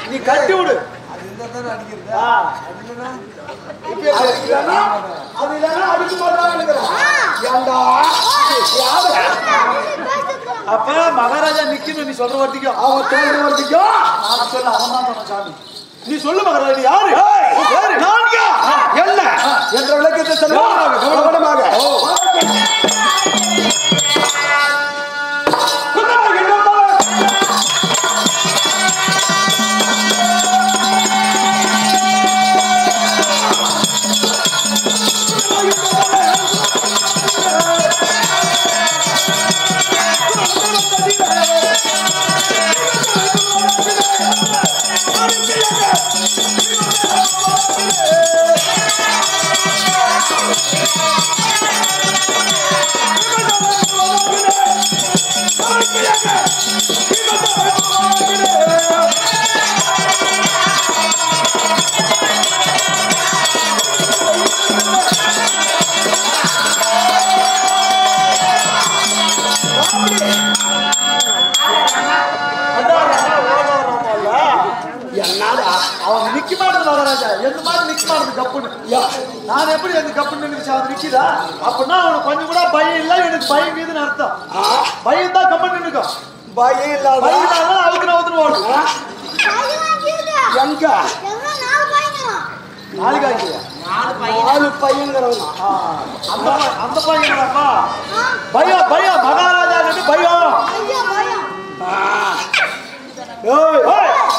நீ கட்டி விடு அப்ப மகாராஜா நிக்கணும் நீ சொல்ற வரைக்கும் அவன் சொல்ற வரைக்கும் நான் சொல்ல அவன் தான் சொன்ன சாமி நீ சொல்லு மகாராஜா யாரு என்ன என்ற விளக்கத்தை சொல்லுவாங்க கவனமாக அவன் நிக்க மாட்டது மகாராஜா எந்த மாதிரி நிக்க மாட்டது கப்புன்னு நான் எப்படி அந்த கப்புன்னு நினைச்சு அவன் நிக்கிறா அப்படின்னா அவனுக்கு கொஞ்சம் கூட பயம் இல்ல எனக்கு பயம் மீதுன்னு அர்த்தம் பயம் தான் கப்புன்னு நினைக்கும் பயம் இல்லாத அவுத்து அவுத்துன்னு ஓடும் எங்க நாலு காய்ச்சியா நாலு பையங்கிறவங்க அந்த பையன்ப்பா பயம் பயம் மகாராஜா பயம்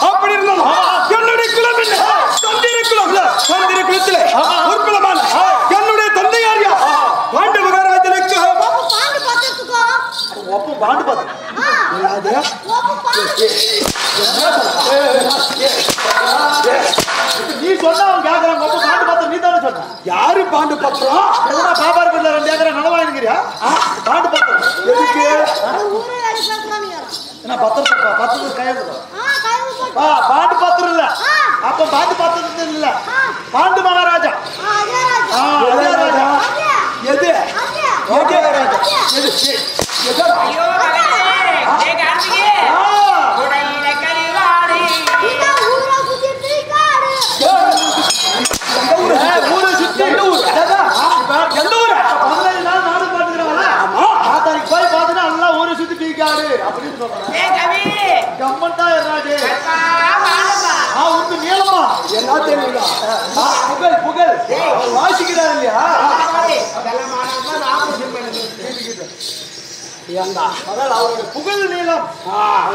அப்படி இருந்தாலும் என்னுடைய குலம் என்ன தந்திர குலம் தந்திர குலத்திலே ஒரு குலமான என்னுடைய தந்தையார் யார் பாண்டு மகாராஜனுக்கு ஒப்பு பாண்டு பார்த்து நீ சொன்ன அவன் கேட்கறான் ஒப்பு பாண்டு பார்த்து நீ தானே சொன்ன யாரு பாண்டு பத்திரம் எதுனா பாபாரு பிள்ளை 2 ஏக்கரை நனவாயினுக்கிறியா பாண்டு பத்திரம் எதுக்கு பத்திரம் கையெழுத்து பாண்டு பத்திரம் இல்ல அப்ப பாண்டு பத்திரம் இல்ல பாண்டு மகாராஜா எது ஊரை சுத்தி எந்த ஊர் 15 நாள் நானும் பாத்துக்கிறேன் போய் பாத்துனா எல்லாம் ஊரை சுத்தி டீக்காடு அப்படின்னு சொல்றேன் கம்மன் தான் என்னாடு உங்க நீளமா என்ன தெரியுதா புகழ் புகழ் வாசிக்கிறார் இல்லையா அவருடைய புகழ் நீளம்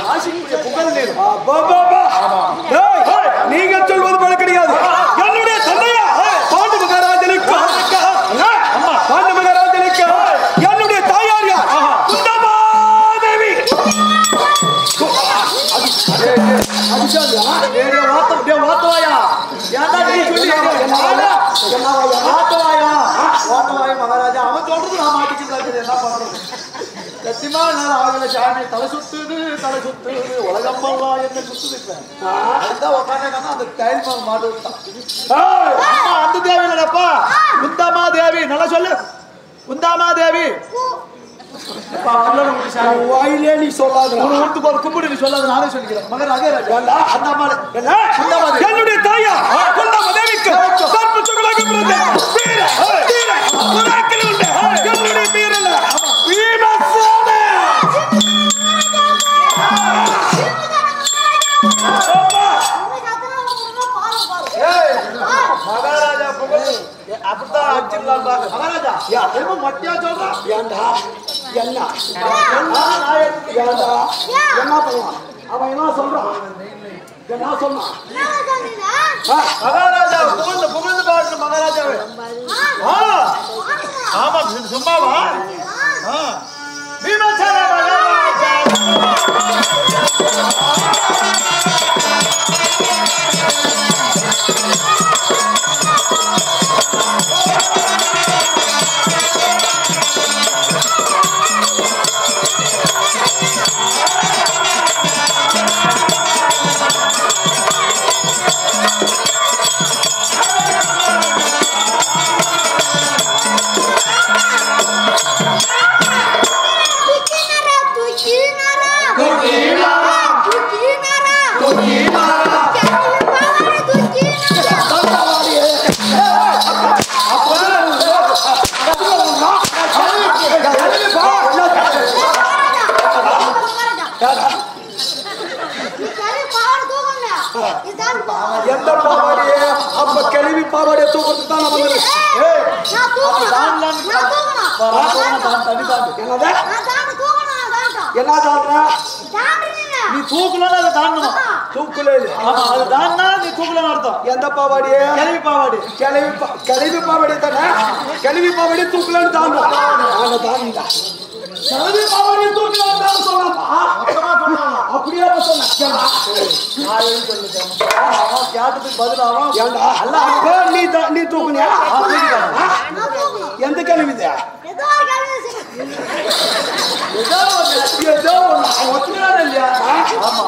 வாசிக்கக்கூடிய புகழ் நீளம் நீங்க சொல்வது போல கிடையாது என்னுடைய தந்தையா பாண்டு மகாராஜனுக்கு பாண்டு மகாராஜனுக்கு என்னுடைய தாயார் யார் குந்தமாதேவி வாத்தவாயா மகாராஜா அவன் சொல்றது நான் மாட்டிக்கிறது என்ன பண்றது சத்தியமா நான் ஆகல சாமி தலை சுத்துது உலகம்பெல்லாம் என்ன சுத்துது அதுதான் உட்காந்து அந்த டைல் மாட்டு விட்டான் அந்த தேவி இல்லப்பா குந்தமா தேவி நல்லா சொல்லு குந்தமா தேவி வாயிலே நீ சொல்லாத கும்பிடு நீ சொல்லாத நானே சொல்லிக்கிறேன் மகன் அதே அந்த அம்மாள் என்னுடைய தாயா குந்தமா தேவிக்கு என்னுடைய பேர் இல்ல மகாராஜா புகழ் அப்படித்தான் மகாராஜா மட்டியா சொல்றான் ஏண்டா என்ன என்ன பண்ணலாம் அவன் என்ன சொல்றான் என்ன சொன்னான் மகாராஜா புகழ்ந்து புகழ்ந்து பாடு மகாராஜாவே ஆமா சும்மாவா பீமாச்சல மகாராஜா எந்த பாவாடியே அப்ப கேள்வி பாவாடியை தூக்கத்துக்கு தான் நம்ம என்ன தாண்டா நீ தூக்கலன்னா அதை தாண்டணும் தூக்கலே ஆமா அது தாண்டா நீ தூக்கலன்னு அர்த்தம் எந்த பாவாடியே கிளவி பாவாடி கிளவி பாவாடி தானே கிளவி பாவாடி தூக்கலன்னு தாண்டா நாங்க தாண்டா கிளவி பாவாடி தூக்கலன்னு சொல்லலாமா அப்படியே சொன்னேன் கேட்டதுக்கு பதிலாகும் ஏண்டா அல்ல அப்ப நீ தூக்குனியா எந்த கிளவிது ஏதோ ஒத்துக்கிறாரு இல்லையா ஆமா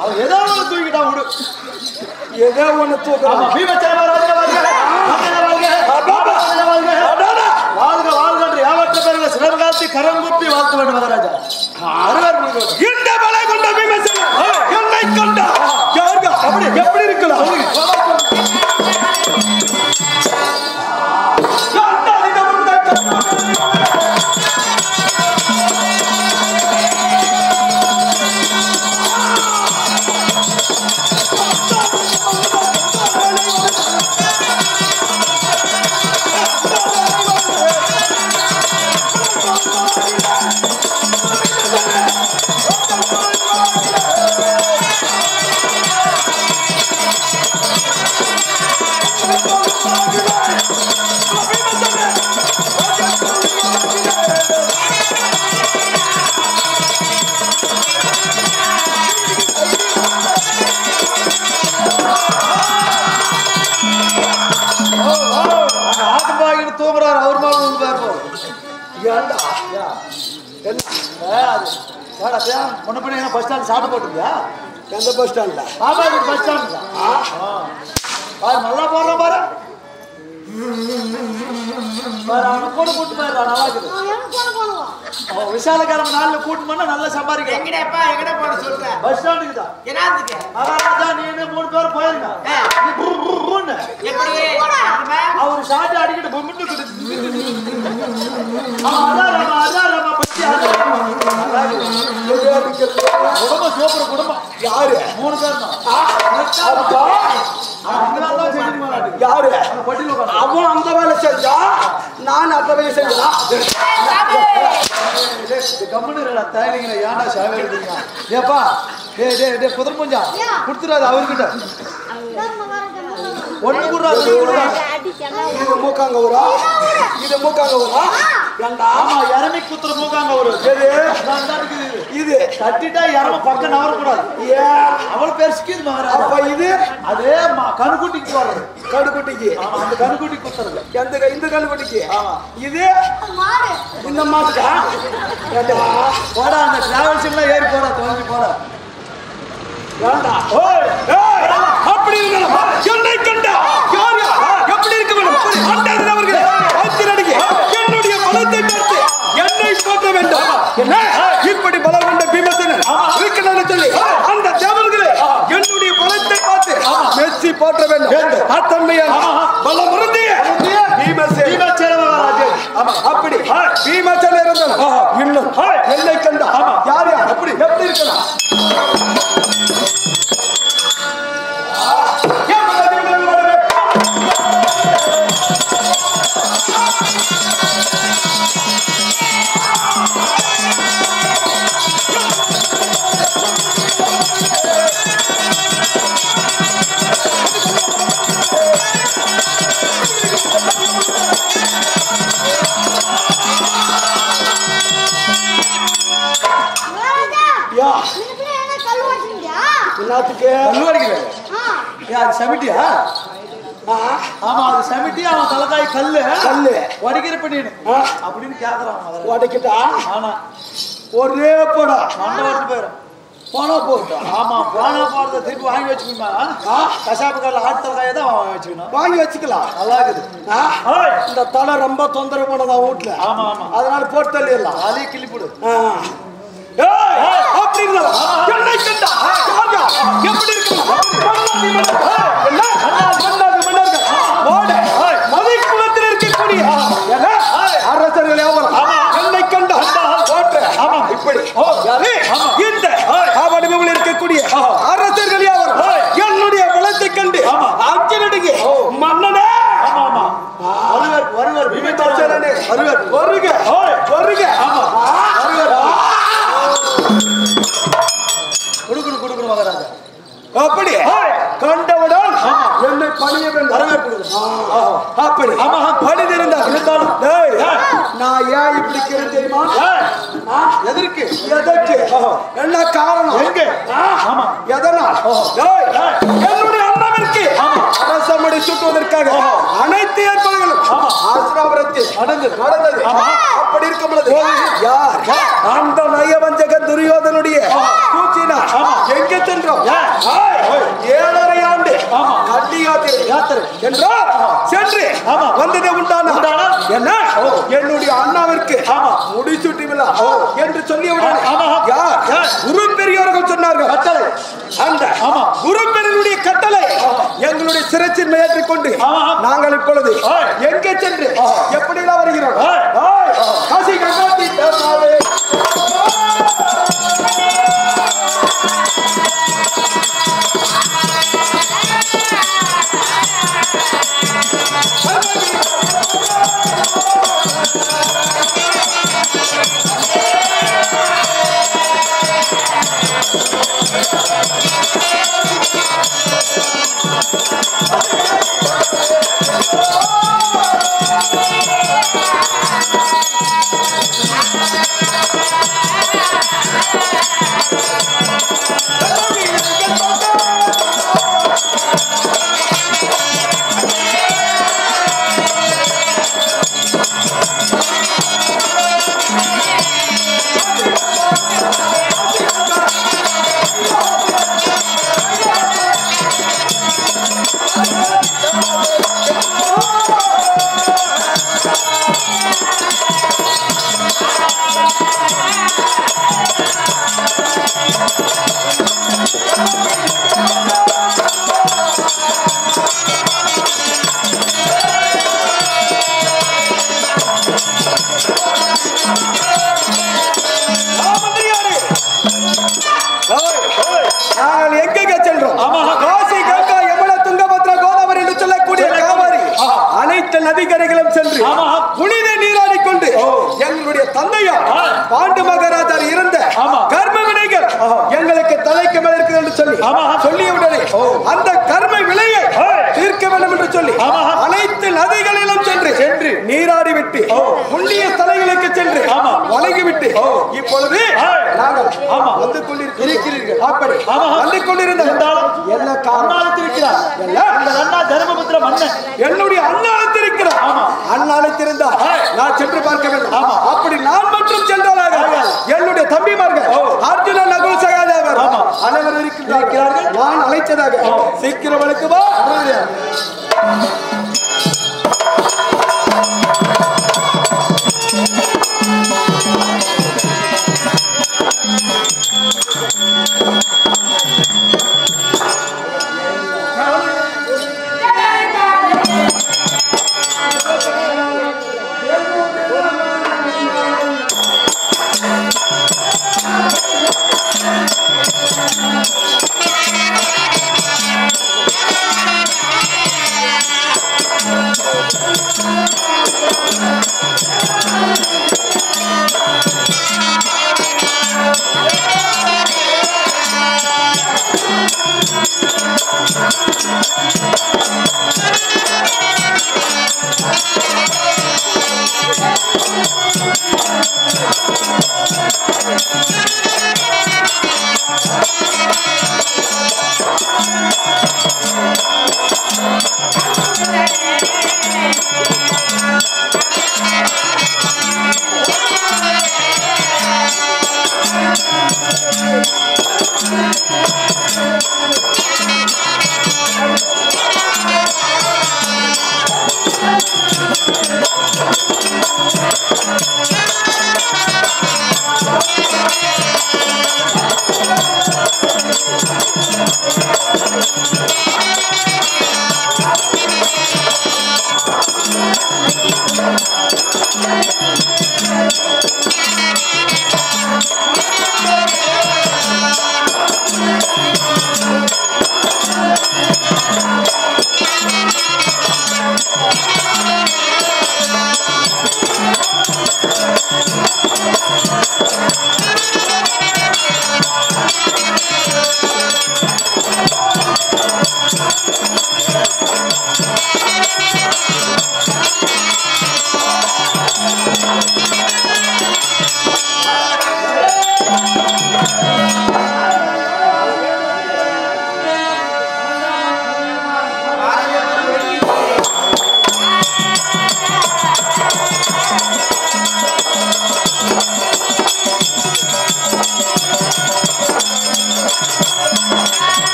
அவன் ஏதோ ஒண்ணு தூக்கிட்டா விடு ஏதோ ஒண்ணு தூக்கலாம் வாழ்க வாழ்க யாவற்ற பேர்கள் சிறகாத்தி கரம் குத்தி வாழ்த்து வேண்டும் மகாராஜா இந்த மலை கொண்ட பீமசேனன் என்னை கண்டா யாருங்க அப்படி எப்படி இருக்கலாம் தூங்குறாரு அவர் முன்ன பஸ் ஸ்டாண்ட் சாப்பிட்டு போட்டுருக்கியா எந்த பஸ் ஸ்டாண்ட்ல பாபாஜி பஸ் ஸ்டாண்ட் பாரு நல்லா போடுற பாரு அவனை கூட கூட்டு போயிடுறா நல்லா இருக்குது விசாலக்காரன் நாளில் கூட்டு பண்ணா நல்லா சம்பாதிக்க எங்கடா போட சொல்ற பஸ் ஸ்டாண்டுக்கு தான் என்னதுக்கு மகாராஜா நீ 3 பேர் போயிருங்க எப்படி அவரு ஷாட் அடிக்கிட்டு பொம்மிட்டு குடும்பம் சூப்பர் குடும்பம் யாரு 3 பேர் தான் யாரு அவன் அந்த வேலை செஞ்சா நான் அந்த வேலை செஞ்சா கம்முன்னு தேவைங்கள ஏன்டா சேவை எடுத்தீங்க ஏப்பா டே குதிரை முஞ்சா கொடுத்துடாது அவர்கிட்ட ஒண்ணு கூட இது மூக்காங்க ஊரா இது மூக்காங்க ஊரா ஆமா இறமி குத்துற மூக்காங்க ஒரு இது தட்டிட்டா இறம பக்கம் நவரக்கூடாது அவள் பேர் சிக்கிது மகாராஜா அப்ப இது அதே கணுக்குட்டிக்கு போறது கணுக்குட்டிக்கு அந்த கணுக்குட்டி குத்துறது இந்த கணுக்குட்டிக்கு இது இந்த மாட்டுக்கா போடா அந்த டிராவல்ஸ் எல்லாம் ஏறி போடா தொலைஞ்சு போட அப்படி என்னை கண்டா எப்படி இருக்க வேண்டும் என்னுடைய பலத்தை பார்த்து என்னை போற்ற வேண்டும் என்ன இப்படி பலம் கொண்ட பீமசேனன் இருக்கிறது சொல்லி அந்த தேவர்களை என்னுடைய பலத்தை பார்த்து மெச்சி போற்ற வேண்டும் அத்தன்மையான பலம் இருந்திய அப்படி பீமசேனன் இருந்தால் இன்னும் என்னை கண்டா யார் அப்படி எப்படி இருக்கலாம் எல்லாத்துக்கு கல்லுவடிக்கிறேன் அது சமிட்டியா ஆமா அது சமிட்டி அவன் தலைக்காய் கல்லு உடைக்கிற பண்ணிடு அப்படின்னு கேக்குறான் உடைக்கிட்டா ஆனா ஒரே போடா மண்டை வரட்டு போயிடும் போனா போட்டா ஆமா போனா போறத திருப்பி வாங்கி வச்சுக்கணுமா கசாப்பு கல்ல ஆட்டு தலைக்காயை தான் வாங்கி வச்சுக்கலாம் நல்லா இருக்குது இந்த தலை ரொம்ப தொந்தரவு பண்ணதா வீட்டுல ஆமா ஆமா அதனால போட்டு தள்ளிடலாம் அதையும் கிள்ளி போடு அப்படி எப்படி இருக்கு மதிக்குளத்தில் இருக்கக்கூடிய அரசர்கள் என்னை கண்டா இப்படி இந்த காவடிமையில் இருக்கக்கூடிய அரசர்கள் யாவரும் என்னுடைய பலத்தை கண்டு அஞ்சு நடுங்க மன்னனே வருவர் வருக வருக கொடுக்கணும் மகாராஜா அப்படி கண்டவுடன் என்னை பணிய வேண்டும் அப்படி பணிந்திருந்தால் நான் ஏன் இப்படி கேள்வி தெரியுமா எதற்கு என்ன காரணம் எதனால் என்னுடைய அண்ணாவிற்கு அரசமடி சுட்டுவதற்காக அனைத்து ஏற்பாடுகளும் ஆசிராபுரத்தில் நடந்தது அப்படி இருக்கும் பொழுது யார் அந்த நயவஞ்சக துரியோதனுடைய சூழ்ச்சினா எங்க சென்றோம் 7.5 ஆண்டு கட்டி யாத்திரை என்றால் சென்று வந்ததே உண்டான என்ன என்னுடைய அண்ணாவிற்கு முடிசூட்டி விழா என்று சொல்லியவுடன் யார் குரு பெரியோர்கள் சொன்னார்கள் அந்த குரு பெரியனுடைய கட்டளை எங்களுடைய சிறைச்சின்மை ஏற்றுக்கொண்டு நாங்கள் இப்பொழுது எங்கே சென்று எப்படிலாம் வருகிறோம் காசி கங்காத்தி தேர்னாவே நாங்கள் எங்கே சென்றோம் காசி கங்கா யமுனா துங்கபத்ரா கோதாவரி என்று சொல்லக்கூடிய காவிரி அனைத்து நதிக்கரைகளும் சென்று புனித நீராடி கொண்டு எங்களுடைய தந்தையார் பாண்டு மகாராஜா இருந்த கர்ம வினைகள் எங்களுக்கு தலைக்கு மேல் இருக்குது என்று சொல்லிய உடனே அந்த கர்ம வினையை தீர்க்க வேண்டும் என்று சொல்லி அனைத்து நதிகளிலும் சென்று நீராடி விட்டு புண்ணிய ஸ்தலங்களுக்கு சென்று வணங்கிவிட்டு இப்பொழுது நாங்கள் வந்து கொண்டிருக்கிறீர்கள் அப்படி வந்து கொண்டிருந்தால் என்ன காரணத்திருக்கிறார் அண்ணா தர்மபுத்திர மன்னன் என்னுடைய அண்ணாத்திருக்கிறார் அண்ணாத்திருந்தால் நான் சென்று பார்க்க வேண்டும் அப்படி நான் மட்டும் சென்றால் என்னுடைய தம்பிமார்கள் அர்ஜுனன் நகுல் சகாதேவர் அனைவரும் இருக்கிறார்கள் நான் அழைத்ததாக சீக்கிரம் வழக்குவா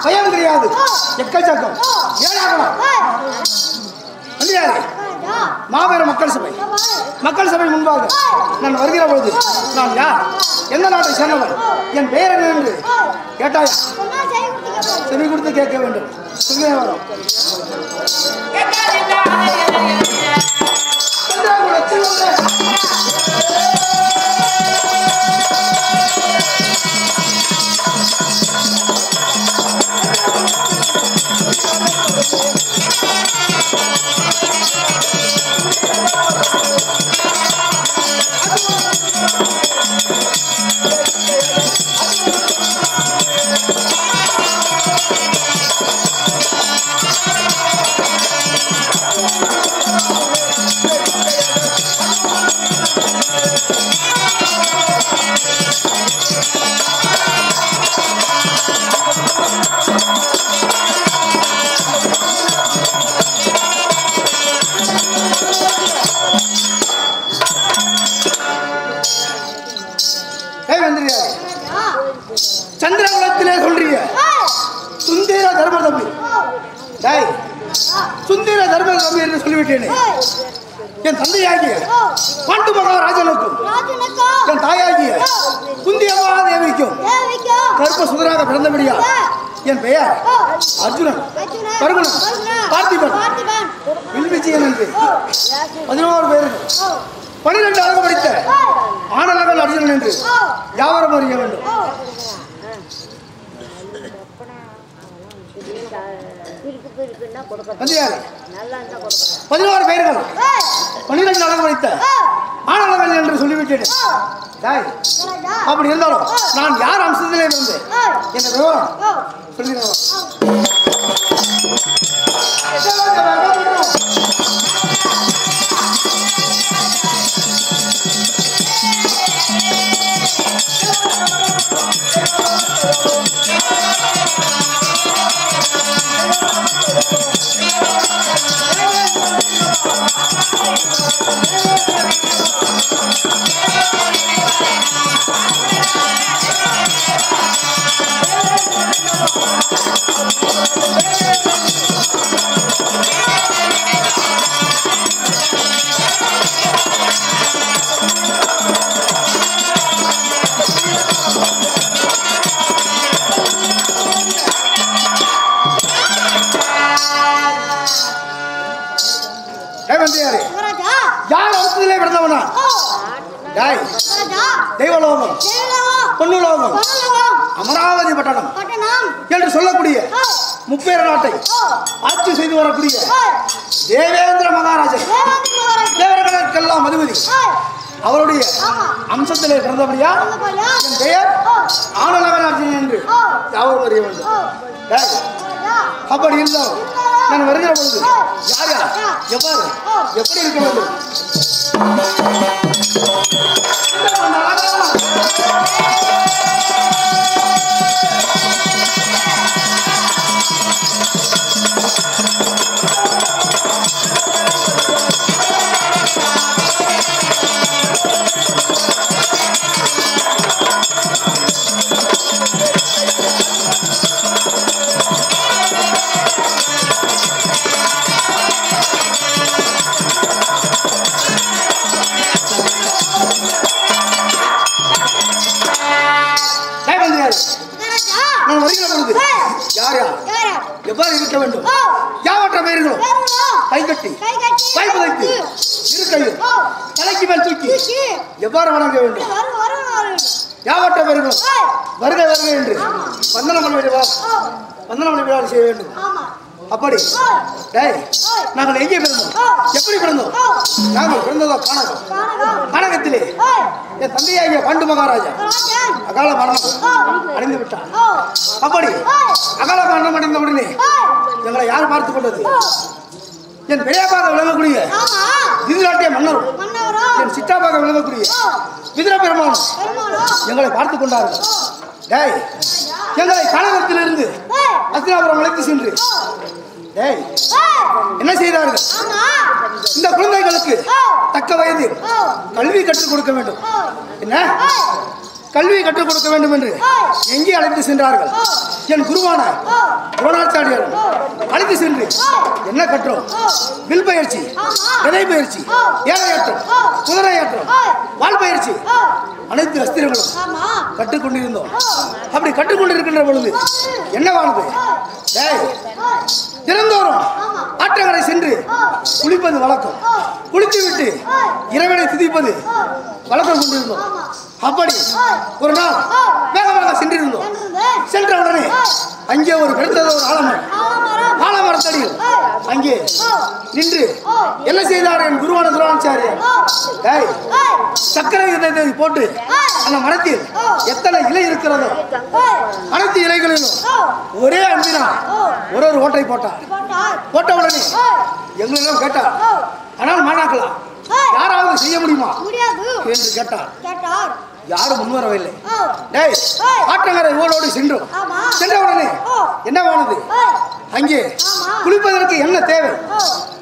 பயம் கிடையாது. எக்கச்சக்கம் ஏழாகலாம் மாபெரும் மக்கள் சபை முன்பாக நான் வருகிற பொழுது நான் யார், எந்த நாட்டை சேர்ந்தவன், என் பெயர் என்ன என்று கேட்டாயா? செவி கொடுத்து கேட்க வேண்டும். சொல்லுங்க வரும் சந்திரகுலத்திலே சொல்றீங்க சுந்தர தர்ம தம்பி. சுந்தர தர்ம தம்பி என்று சொல்லிவிட்டேனே. என் தந்தையாகிய பாண்டு மகாராஜனுக்கும் என் தாயாகிய குந்தி மகாதேவிக்கும் கருப்ப சுதராக பிறந்தபடியா என் பெயர் அர்ஜுனன், பருகுணன், பார்த்திபன், வில்விஜயன் என்று 11 பேர்கள் 12 அழகு படித்த ஆனலகன் அர்ஜுனன் என்று யாவரும் அறிய வேண்டும். தந்தையாரே 11 பேர்கள் 12 அழகு படித்த ஆனலகன் என்று சொல்லிவிட்டேன். அப்படி இருந்தாலும் நான் யார் அம்சத்திலே இருந்து என்ற விவரம் சொல்கிறேன். யார் அவசரத்திலே பிறந்தவனா? தெய்வலோகம், பொன்னுலோகம், அமராவதி பட்டணம் என்று சொல்லக்கூடிய முப்பேர நாட்டை ஆட்சி செய்து வரக்கூடிய தேவேந்திர மகாராஜன், தேவர்களுக்கெல்லாம் அதிபதி, அவருடைய அம்சத்திலே பிறந்தபடியா என் பெயர் ஆனலகன் என்று யாவரும் அறிய வேண்டும். அப்படி இருந்தாலும் நான் வருகிற பொழுது யார் யார் எவ்வாறு எப்படி இருக்க வேண்டும்? நான் வருகிற பொழுது யார் யார் எவ்வாறு இருக்க வேண்டும்? யாவற்ற பெயர்களும் கை கட்டி கை புதைத்து இருக்கையில் தலைக்கு மேல் தூக்கி எவ்வாறு வணங்க வேண்டும்? யாவற்ற பெயர்களும் வருக வருக என்று வந்தனம் விழா செய்ய வேண்டும். அப்படி நாங்கள் எங்கே பிறந்தோம், எப்படி பிறந்தோம்? நாங்கள் பிறந்ததோ கானகத்திலே. என் தந்தையாகிய பாண்டு மகாராஜா அகால மரணம் அடைந்து விட்டார். அப்படி அகால மரணம் அடைந்த உடனே எங்களை யார் பார்த்துக் கொண்டது? என் பெரியாப்பாக விளங்கக்கூடிய திருநாட்டிய மன்னரும் என் சித்தாப்பாக விளங்கக்கூடிய விதிர பெருமானும் எங்களை பார்த்துக் கொண்டார்கள். எங்களை கானகத்திலிருந்து அஸ்தினாபுரம் அழைத்து சென்று என்ன செய்தார்கள்? இந்த குழந்தைகளுக்கு தக்க வயதில் கல்வி கற்றுக் கொடுக்க வேண்டும். என்ன கல்வியை கற்றுக் கொடுக்க வேண்டும் என்று எங்கே அழைத்து சென்றார்கள். என் குருவான துரோணாச்சாரியார் அழைத்து சென்று என்ன கற்றோம்? வில் பயிற்சி, விதை பயிற்சி, ஏழையாற்றம், குதிரையாற்றம், வால் பயிற்சி, அனைத்து அஸ்திரங்களும் கற்றுக்கொண்டிருந்தோம். அப்படி கற்றுக்கொண்டிருக்கின்ற பொழுது என்னவானது? தினந்தோறும் ஆற்றங்கரை சென்று குளிப்பது வழக்கம். குளித்து விட்டு இறைவனை துதிப்பது வழக்கம் கொண்டிருந்தோம். அப்படி ஒரு நாள் வேகமாக சென்றிருந்தோம். சென்றவுடனே அங்கே ஒரு பெருந்தது ஒரு ஆலமரத்தடியில் அங்கே நின்று என்ன செய்தார் என் குருவான துரோணாச்சாரியார்? சக்கரை விதை போட்டு அந்த மரத்தில் எத்தனை இலை இருக்கிறதோ அனைத்து இலைகளிலும் ஒரே அன்பினா ஒரு ஓட்டை போட்டார். போட்ட உடனே எங்களிடம் கேட்டார், ஆனால் மாணாக்கலாம் யாராவது செய்ய முடியுமா என்று கேட்டார். யாரும் முன்வரவில்லை. ஆற்றங்கரை ஓடோடு சென்றோம். சென்றவுடனே என்னவானது? அங்கே குளிப்பதற்கு என்ன தேவை?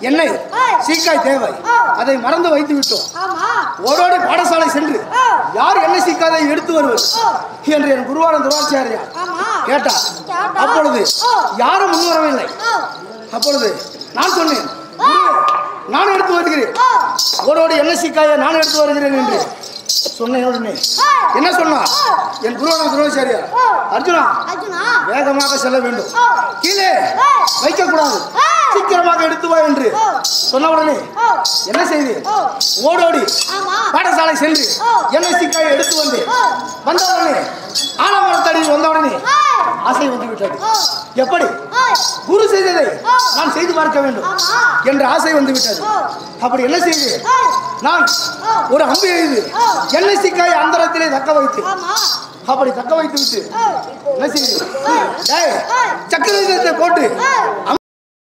எண்ணெய் சீக்காய் தேவை. அதை மறந்து வைத்து விட்டோம். ஓடோடு பாடசாலை சென்று யார் எண்ணெய் சீக்காதை எடுத்து வருவது என்று என் குருவான துரோணாச்சாரியார் கேட்டார். அப்பொழுது யாரும் முன்வரவில்லை. அப்பொழுது நான் சொன்னேன், நான் எடுத்து வருகிறேன், ஓடோடு எண்ணெய் சீக்காயை நான் எடுத்து வருகிறேன் என்று சொன்னேன். உடனே என்ன சொன்னார் என் குருவான துரோணாச்சாரியார்? அர்ஜுனா, வேகமாக செல்ல வேண்டும், கீழே வைக்க கூடாது, சீக்கிரமாக எடுத்து வா என்று சொன்ன உடனே என்ன செய்தேன்? ஓடோடி பாடசாலை சென்று எண்ணெய் சீக்காயை எடுத்து வந்தேன். வந்தவுடனே ஆலமரத்தடியில் வந்தவுடனே ஆசை வந்து விட்டது. எப்படி? குரு செய்ததை நான் செய்து பார்க்க வேண்டும் என்ற ஆசை வந்து விட்டது. அப்படி என்ன செய்தேன்? நான் ஒரு அம்பு எய்து எண்ணெய் சீக்காயை அந்தரத்திலே தக்க வைத்து அப்படி தக்க வைத்து விட்டு என்ன செய்தேன்? சக்கரத்தை போட்டு